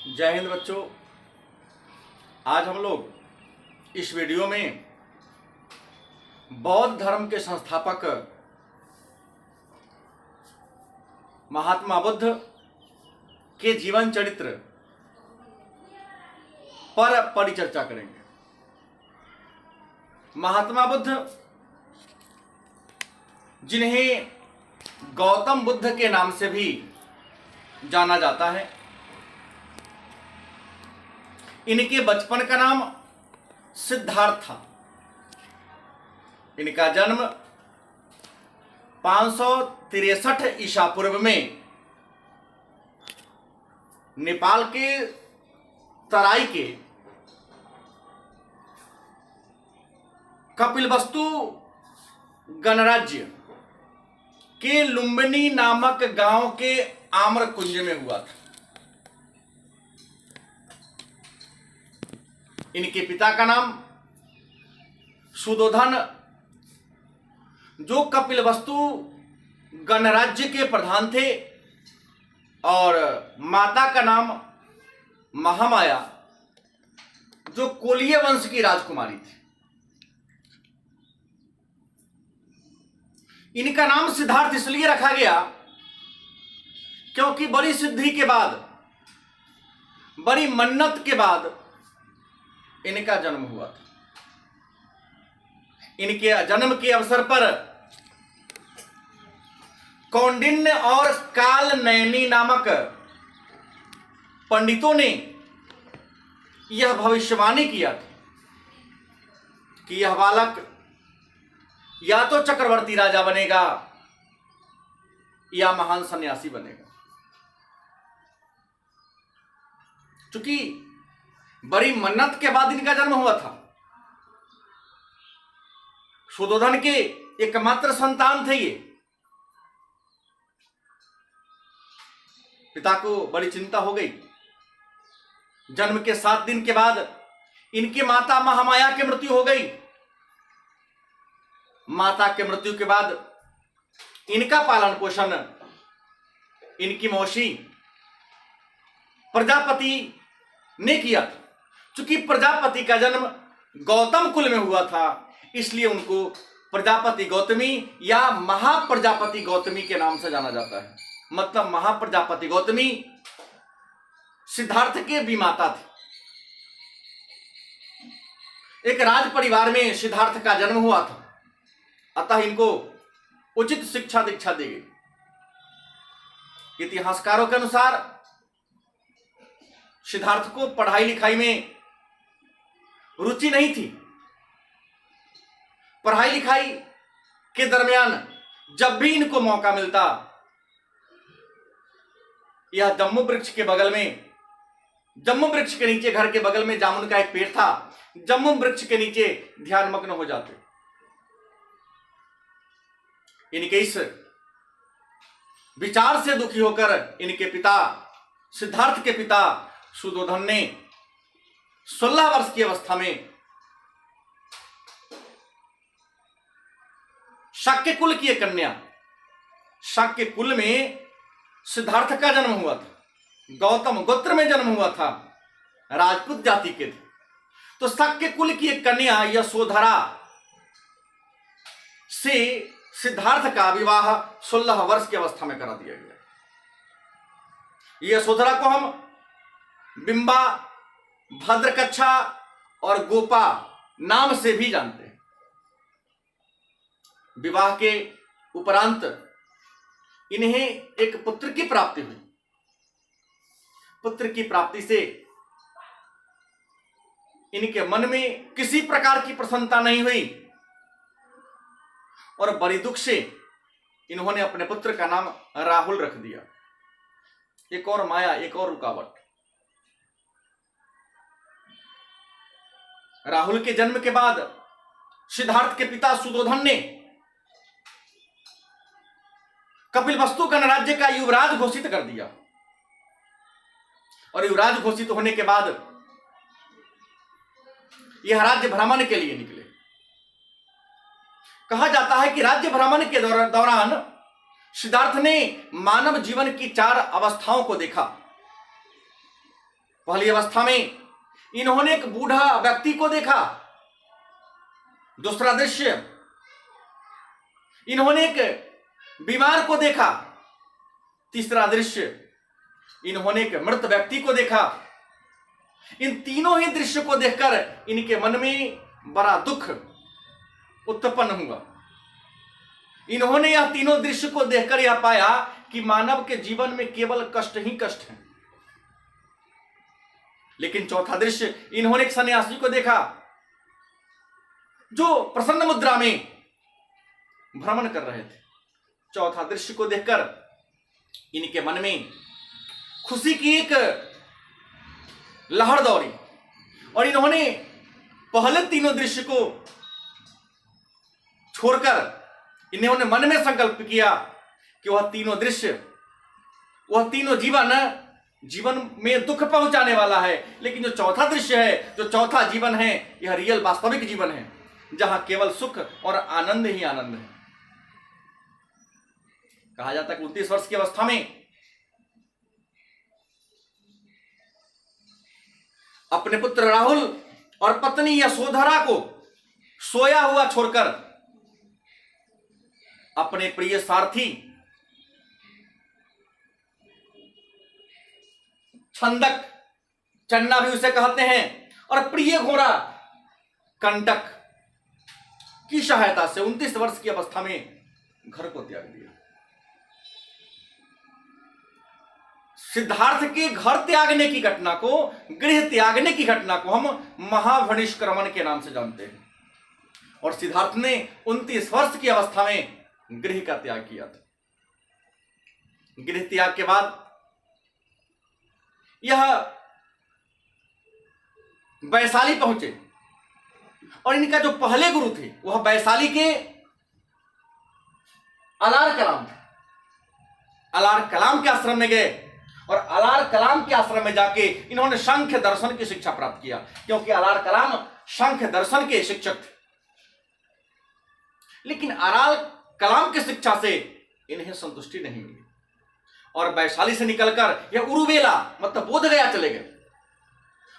जय हिंद बच्चों। आज हम लोग इस वीडियो में बौद्ध धर्म के संस्थापक महात्मा बुद्ध के जीवन चरित्र पर परिचर्चा करेंगे। महात्मा बुद्ध, जिन्हें गौतम बुद्ध के नाम से भी जाना जाता है, इनके बचपन का नाम सिद्धार्थ था। इनका जन्म 563 ईसा पूर्व में नेपाल के तराई के कपिलवस्तु गणराज्य के लुम्बिनी नामक गांव के आम्रकुंज में हुआ था। इनके पिता का नाम सुदोधन, जो कपिलवस्तु गणराज्य के प्रधान थे, और माता का नाम महामाया, जो कोलिय वंश की राजकुमारी थी। इनका नाम सिद्धार्थ इसलिए रखा गया क्योंकि बड़ी सिद्धि के बाद, बड़ी मन्नत के बाद इनका जन्म हुआ था। इनके जन्म के अवसर पर कौंडिन्य और काल नयनी नामक पंडितों ने यह भविष्यवाणी किया था कि यह बालक या तो चक्रवर्ती राजा बनेगा या महान सन्यासी बनेगा। चूंकि बड़ी मन्नत के बाद इनका जन्म हुआ था, सुदोधन के एकमात्र संतान थे ये। पिता को बड़ी चिंता हो गई। जन्म के 7 दिन के बाद इनकी माता महामाया की मृत्यु हो गई। माता के मृत्यु के बाद इनका पालन पोषण इनकी मौसी प्रजापति ने किया था। चूंकि प्रजापति का जन्म गौतम कुल में हुआ था, इसलिए उनको प्रजापति गौतमी या महाप्रजापति गौतमी के नाम से जाना जाता है। मतलब महाप्रजापति गौतमी सिद्धार्थ के भी माता थे। एक राज परिवार में सिद्धार्थ का जन्म हुआ था, अतः इनको उचित शिक्षा दीक्षा दी गई। इतिहासकारों के अनुसार सिद्धार्थ को पढ़ाई लिखाई में रुचि नहीं थी। पढ़ाई लिखाई के दरमियान जब भी इनको मौका मिलता, यह जम्मू वृक्ष के बगल में, जम्मू वृक्ष के नीचे, घर के बगल में जामुन का एक पेड़ था, जम्मू वृक्ष के नीचे ध्यानमग्न हो जाते। इनके इस विचार से दुखी होकर इनके पिता, सिद्धार्थ के पिता सुदोधन ने 16 वर्ष की अवस्था में शाक्य कुल की एक कन्या, शाक्य कुल में सिद्धार्थ का जन्म हुआ था। गौतम गोत्र में जन्म हुआ था, राजपूत जाति के थे। तो शाक्य कुल की एक कन्या यशोधरा से सिद्धार्थ का विवाह 16 वर्ष की अवस्था में करा दिया गया। यशोधरा को हम बिंबा, भद्रकच्छा और गोपा नाम से भी जानते हैं। विवाह के उपरांत इन्हें एक पुत्र की प्राप्ति हुई। पुत्र की प्राप्ति से इनके मन में किसी प्रकार की प्रसन्नता नहीं हुई, और बड़ी दुख से इन्होंने अपने पुत्र का नाम राहुल रख दिया। एक और माया, एक और रुकावट। राहुल के जन्म के बाद सिद्धार्थ के पिता सुदोधन ने कपिलवस्तु गणराज्य का युवराज घोषित कर दिया, और युवराज घोषित होने के बाद यह राज्य भ्रमण के लिए निकले। कहा जाता है कि राज्य भ्रमण के दौरान सिद्धार्थ ने मानव जीवन की 4 अवस्थाओं को देखा। पहली अवस्था में इन्होंने एक बूढ़ा व्यक्ति को देखा। दूसरा दृश्य, इन्होंने एक बीमार को देखा। तीसरा दृश्य, इन्होंने एक मृत व्यक्ति को देखा। इन तीनों ही दृश्य को देखकर इनके मन में बड़ा दुख उत्पन्न हुआ। इन्होंने यह तीनों दृश्य को देखकर यह पाया कि मानव के जीवन में केवल कष्ट ही कष्ट है। लेकिन चौथा दृश्य, इन्होंने एक सन्यासी को देखा जो प्रसन्न मुद्रा में भ्रमण कर रहे थे। चौथा दृश्य को देखकर इनके मन में खुशी की एक लहर दौड़ी और इन्होंने पहले तीनों दृश्य को छोड़कर इन्होंने मन में संकल्प किया कि वह तीनों दृश्य, वह तीनों जीवन में दुख पहुंचाने वाला है। लेकिन जो चौथा दृश्य है, जो चौथा जीवन है, यह रियल वास्तविक जीवन है जहां केवल सुख और आनंद ही आनंद है। कहा जाता है कि 29 वर्ष की अवस्था में अपने पुत्र राहुल और पत्नी यशोधरा को सोया हुआ छोड़कर अपने प्रिय सारथी छंदक, चन्ना भी उसे कहते हैं, और प्रिय घोड़ा कंटक की सहायता से 29 वर्ष की अवस्था में घर को त्याग दिया। सिद्धार्थ के घर त्यागने की घटना को, गृह त्यागने की घटना को हम महाभनिष्क्रमण के नाम से जानते हैं। और सिद्धार्थ ने 29 वर्ष की अवस्था में गृह का त्याग किया था। गृह त्याग के बाद यह वैशाली पहुंचे और इनका जो पहले गुरु थे वह वैशाली के अलार कलाम थे। अलार कलाम के आश्रम में गए और अलार कलाम के आश्रम में जाके इन्होंने सांख्य दर्शन की शिक्षा प्राप्त किया, क्योंकि अलार कलाम सांख्य दर्शन के शिक्षक थे। लेकिन अलार कलाम की शिक्षा से इन्हें संतुष्टि नहीं मिली और वैशाली से निकलकर यह उरुवेला मतलब बोधगया चले गए।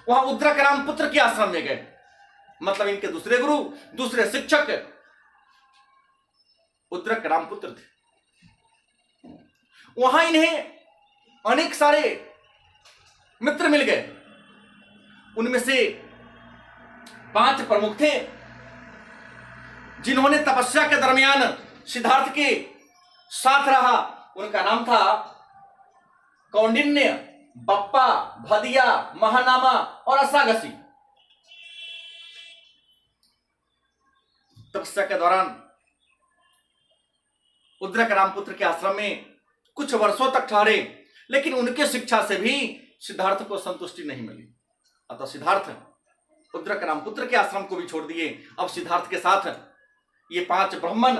वहां उद्रकराम पुत्र के आश्रम में गए, मतलब इनके दूसरे गुरु, दूसरे शिक्षक उद्रकराम पुत्र थे। वहां इन्हें अनेक सारे मित्र मिल गए। उनमें से 5 प्रमुख थे जिन्होंने तपस्या के दरमियान सिद्धार्थ के साथ रहा। उनका नाम था कौंडिन्य, बप्पा, भदिया, महानामा और असागसी। तपस्या के दौरान उद्रकराम पुत्र के आश्रम में कुछ वर्षों तक ठहरे, लेकिन उनके शिक्षा से भी सिद्धार्थ को संतुष्टि नहीं मिली। अतः सिद्धार्थ उद्रकराम पुत्र के आश्रम को भी छोड़ दिए। अब सिद्धार्थ के साथ ये 5 ब्राह्मण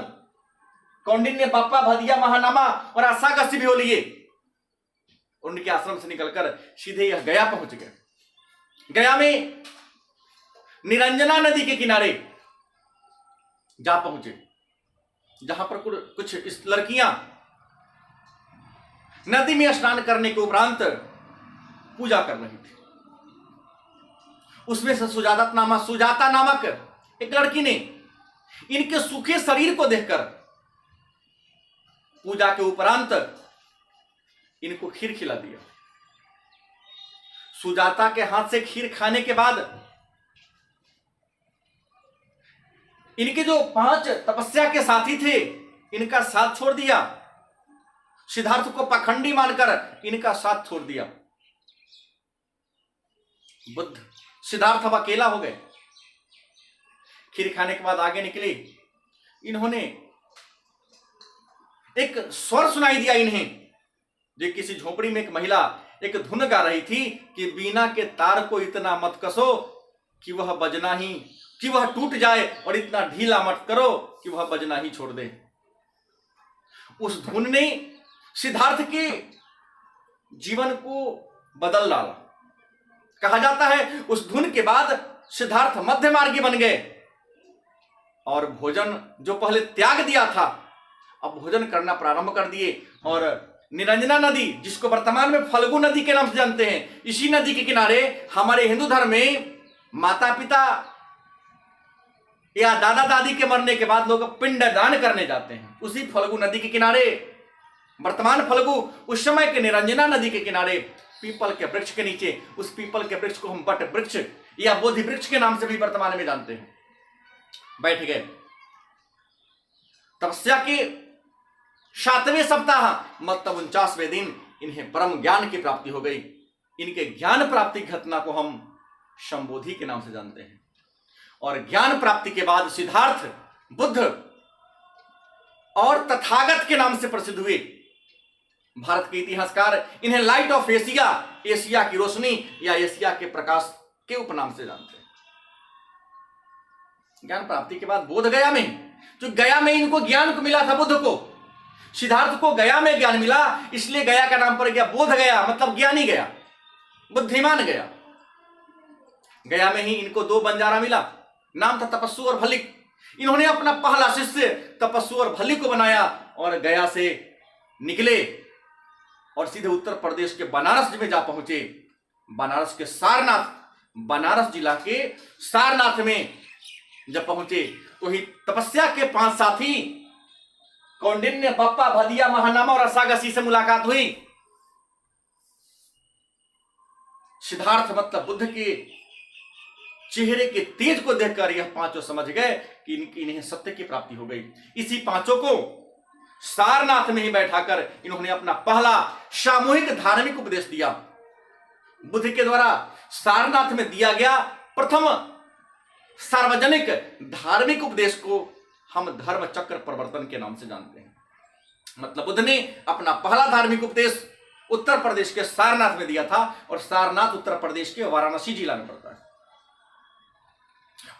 कौंडिन्य, बप्पा, भदिया, महानामा और असागसी भी हो लिए। उनके आश्रम से निकलकर सीधे यह गया पहुंच गए। गया में निरंजना नदी के किनारे जा पहुंचे, जहां पर कुछ इस लड़कियां नदी में स्नान करने के उपरांत पूजा कर रही थी। उसमें से सुजाता नामक एक लड़की ने इनके सूखे शरीर को देखकर पूजा के उपरांत इनको खीर खिला दिया। सुजाता के हाथ से खीर खाने के बाद इनके जो 5 तपस्या के साथी थे इनका साथ छोड़ दिया। सिद्धार्थ को पाखंडी मानकर इनका साथ छोड़ दिया। बुद्ध सिद्धार्थ अब अकेला हो गए। खीर खाने के बाद आगे निकले। इन्होंने एक स्वर सुनाई दिया इन्हें, जो किसी झोपड़ी में एक महिला एक धुन गा रही थी कि बीना के तार को इतना मत कसो कि वह बजना ही, कि वह टूट जाए, और इतना ढीला मत करो कि वह बजना ही छोड़ दे। उस धुन ने सिद्धार्थ के जीवन को बदल डाला। कहा जाता है उस धुन के बाद सिद्धार्थ मध्य मार्गी बन गए और भोजन जो पहले त्याग दिया था अब भोजन करना प्रारंभ कर दिए। और निरंजना नदी, जिसको वर्तमान में फल्गु नदी के नाम से जानते हैं, इसी नदी के किनारे हमारे हिंदू धर्म में माता पिता या दादा दादी के मरने के बाद लोग पिंडदान करने जाते हैं। उसी फल्गु नदी के किनारे, वर्तमान फल्गु, उस समय के निरंजना नदी के किनारे पीपल के वृक्ष के नीचे, उस पीपल के वृक्ष को हम बट वृक्ष या बोधि वृक्ष के नाम से भी वर्तमान में जानते हैं, बैठ गए। तपस्या के 7वें सप्ताह मतलब 49वें दिन इन्हें परम ज्ञान की प्राप्ति हो गई। इनके ज्ञान प्राप्ति की घटना को हम संबोधि के नाम से जानते हैं। और ज्ञान प्राप्ति के बाद सिद्धार्थ बुद्ध और तथागत के नाम से प्रसिद्ध हुए। भारत के इतिहासकार इन्हें लाइट ऑफ एशिया, एशिया की रोशनी या एशिया के प्रकाश के उपनाम से जानते हैं। ज्ञान प्राप्ति के बाद बोध गया में, जो गया में इनको ज्ञान को मिला था, बुद्ध को, सिद्धार्थ को गया में ज्ञान मिला, इसलिए गया का नाम पड़ गया बोध गया, मतलब ज्ञानी गया, बुद्धिमान गया। गया में ही इनको 2 बंजारा मिला, नाम था तपस्सु और भल्लिक। इन्होंने अपना पहला शिष्य तपस्सु और भल्लिक को बनाया और गया से निकले और सीधे उत्तर प्रदेश के बनारस में जा पहुंचे। बनारस के सारनाथ, बनारस जिला के सारनाथ में जब पहुंचे तो ही तपस्या के 5 साथी कौंडिन्य, बप्पा, भदिया, महानामा और असागसी से मुलाकात हुई। सिद्धार्थ मतलब बुद्ध के चेहरे के तेज को देखकर यह 5 समझ गए कि इन्हें सत्य की प्राप्ति हो गई। इसी 5 को सारनाथ में ही बैठाकर इन्होंने अपना पहला सामूहिक धार्मिक उपदेश दिया। बुद्ध के द्वारा सारनाथ में दिया गया प्रथम सार्वजनिक धार्मिक उपदेश को हम धर्म चक्र प्रवर्तन के नाम से जानते हैं। मतलब बुद्ध ने अपना पहला धार्मिक उपदेश उत्तर प्रदेश के सारनाथ में दिया था और सारनाथ उत्तर प्रदेश के वाराणसी जिला में पड़ता है।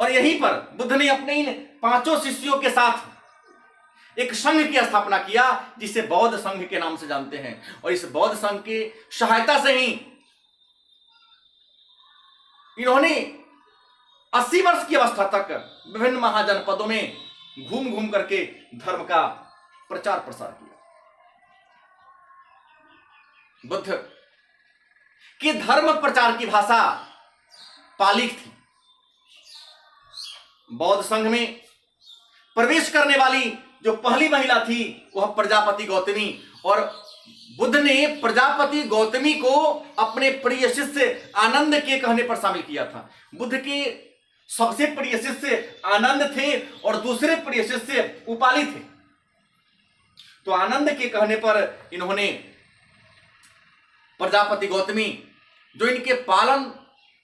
और यहीं पर बुद्ध ने अपने इन 5 शिष्यों के साथ एक संघ की स्थापना किया जिसे बौद्ध संघ के नाम से जानते हैं। और इस बौद्ध संघ की सहायता से ही इन्होंने 80 वर्ष की अवस्था तक विभिन्न महाजनपदों में घूम घूम करके धर्म का प्रचार प्रसार किया। बुद्ध की धर्म प्रचार की भाषा पाली थी। बौद्ध संघ में प्रवेश करने वाली जो पहली महिला थी वह प्रजापति गौतमी, और बुद्ध ने प्रजापति गौतमी को अपने प्रिय शिष्य आनंद के कहने पर शामिल किया था। बुद्ध के सबसे प्रिय शिष्य आनंद थे और दूसरे प्रिय शिष्य उपाली थे। तो आनंद के कहने पर इन्होंने प्रजापति गौतमी, जो इनके पालन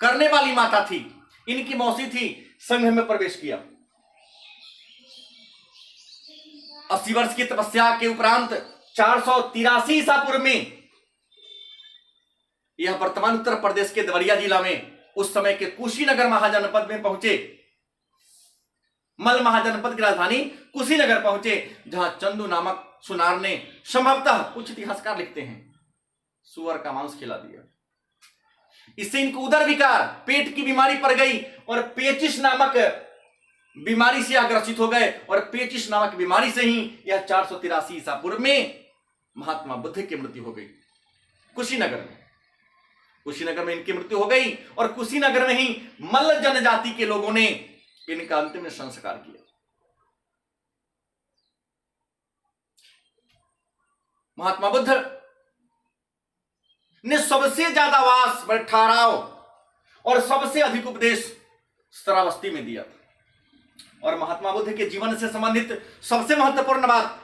करने वाली माता थी, इनकी मौसी थी, संघ में प्रवेश किया। 80 वर्ष की तपस्या के उपरांत 483 ईसा पूर्व में यह वर्तमान उत्तर प्रदेश के देवरिया जिला में उस समय के कुशीनगर महाजनपद में पहुंचे। मल महाजनपद की राजधानी कुशीनगर पहुंचे, जहां चंदू नामक सुनार ने, संभवतः कुछ इतिहासकार लिखते हैं, सुअर का मांस खिला दिया। इससे इनको उदर विकार, पेट की बीमारी पड़ गई और पेचिश नामक बीमारी से ग्रसित हो गए। और पेचिश नामक बीमारी से ही यह 483 ईसा पूर्व में महात्मा बुद्ध की मृत्यु हो गई कुशीनगर में। कुशीनगर में इनकी मृत्यु हो गई और कुशीनगर में ही मल्ल जनजाति के लोगों ने इनका अंतिम संस्कार किया। महात्मा बुद्ध ने सबसे ज्यादा वास ठहराव और सबसे अधिक उपदेश श्रावस्ती में दिया था। और महात्मा बुद्ध के जीवन से संबंधित सबसे महत्वपूर्ण बात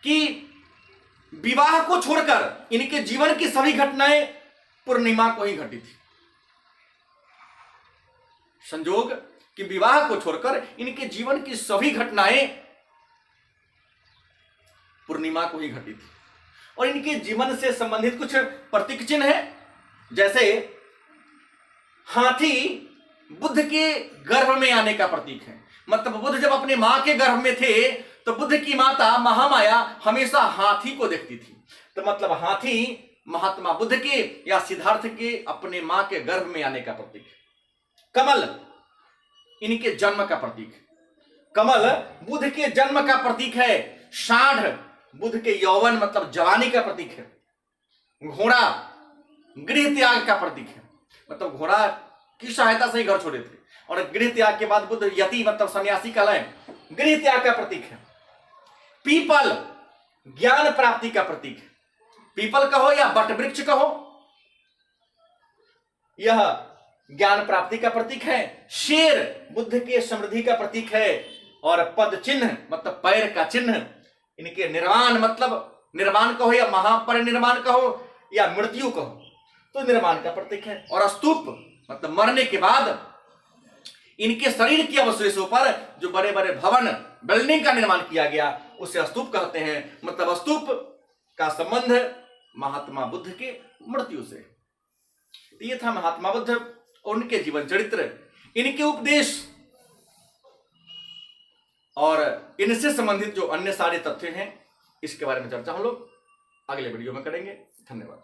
कि विवाह को छोड़कर इनके जीवन की सभी घटनाएं पूर्णिमा को ही घटी थी। संयोग कि विवाह को छोड़कर इनके जीवन की सभी घटनाएं पूर्णिमा को ही घटी थी। और इनके जीवन से संबंधित कुछ प्रतीक चिन्ह है, जैसे हाथी बुद्ध के गर्भ में आने का प्रतीक है। मतलब बुद्ध जब अपने मां के गर्भ में थे तो बुद्ध की माता महामाया हमेशा हाथी को देखती थी। तो मतलब हाथी महात्मा बुद्ध के या सिद्धार्थ के अपने मां के गर्भ में आने का प्रतीक है। कमल इनके जन्म का प्रतीक है। कमल बुद्ध के जन्म का प्रतीक है। साढ़ बुद्ध के यौवन मतलब जवानी का प्रतीक है। घोड़ा गृह त्याग का प्रतीक है, मतलब घोड़ा की सहायता से ही घर छोड़े थे, और गृह त्याग के बाद बुद्ध यति मतलब सन्यासी कहलाए, गृह त्याग का प्रतीक है। पीपल ज्ञान प्राप्ति का प्रतीक है, पीपल कहो या बट वृक्ष कहो, यह ज्ञान प्राप्ति का प्रतीक है। शेर बुद्ध के समृद्धि का प्रतीक है, और पद चिन्ह मतलब पैर का चिन्ह, इनके निर्वाण मतलब निर्माण कहो या महापरिनिर्वाण कहो या मृत्यु कहो तो निर्माण का प्रतीक है। और स्तूप मतलब मरने के बाद इनके शरीर के अवशेषों पर जो बड़े बड़े भवन बिल्डिंग का निर्माण किया गया उसे स्तूप कहते हैं, मतलब स्तूप का संबंध महात्मा बुद्ध के मृत्यु से। ये था महात्मा बुद्ध और उनके जीवन चरित्र, इनके उपदेश और इनसे संबंधित जो अन्य सारे तथ्य हैं इसके बारे में चर्चा हम लोग अगले वीडियो में करेंगे। धन्यवाद।